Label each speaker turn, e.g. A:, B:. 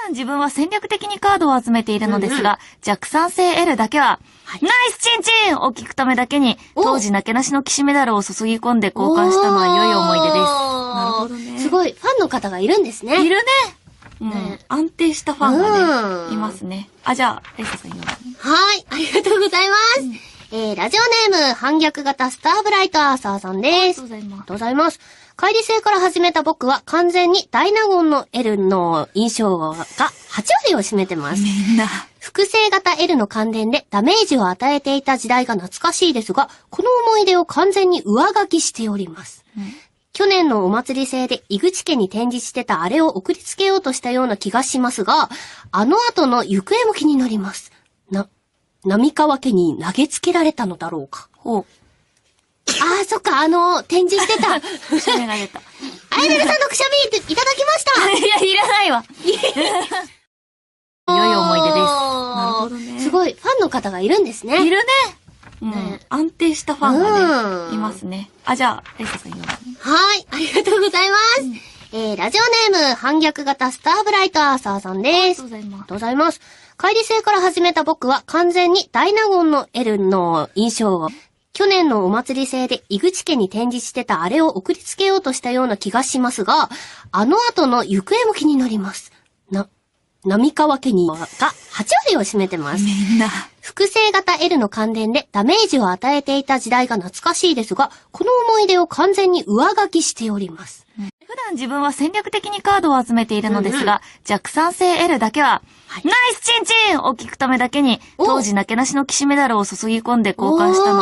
A: 段自分は戦略的にカードを集めているのですが、弱酸性 L だけは、ナイスチンチンを聞くためだけに、当時なけなしの騎士メダルを注ぎ込んで交換したのは良い思い出です。なるほどね。
B: すごい、ファンの方がいるんですね。
A: いるね。安定したファンがね、いますね。あ、じゃあ、エイサさん読む。
B: はい、ありがとうございます。ラジオネーム、反逆型スターブライトアーサーさんです。
A: ありがとうございます。
B: ありがとうございます。乖離性から始めた僕は完全にダイナゴンの L の印象が8割を占めてます。
A: みんな。
B: 複製型 L の関連でダメージを与えていた時代が懐かしいですが、この思い出を完全に上書きしております。去年のお祭り制で井口家に展示してたあれを送りつけようとしたような気がしますが、あの後の行方も気になります。浪川家に投げつけられたのだろうか。そっか、展示してた。
A: くしゃみが出た。
B: アイベルさんのくしゃみいただきました。
A: いや、いらないわ。良い思い出です。なるほどね。
B: すごい、ファンの方がいるんですね。
A: いるね。安定したファンがね、いますね。あ、じゃあ、エイサさん読む。
B: はい、ありがとうございます。ラジオネーム、反逆型スターブライトアーサーさんです。
A: ありがとうございます。
B: ありがとうございます。乖離性から始めた僕は完全にダイナゴンの L の印象が、去年のお祭り制で井口家に展示してたあれを送りつけようとしたような気がしますが、あの後の行方も気になります。浪川家にが8割を占めてます。
A: みんな。
B: 複製型 L の関連でダメージを与えていた時代が懐かしいですが、この思い出を完全に上書きしております。
A: 普段自分は戦略的にカードを集めているのですが、弱酸性 L だけは、ナイスチンチンを聞くためだけに、当時なけなしの騎士メダルを注ぎ込んで交換したのは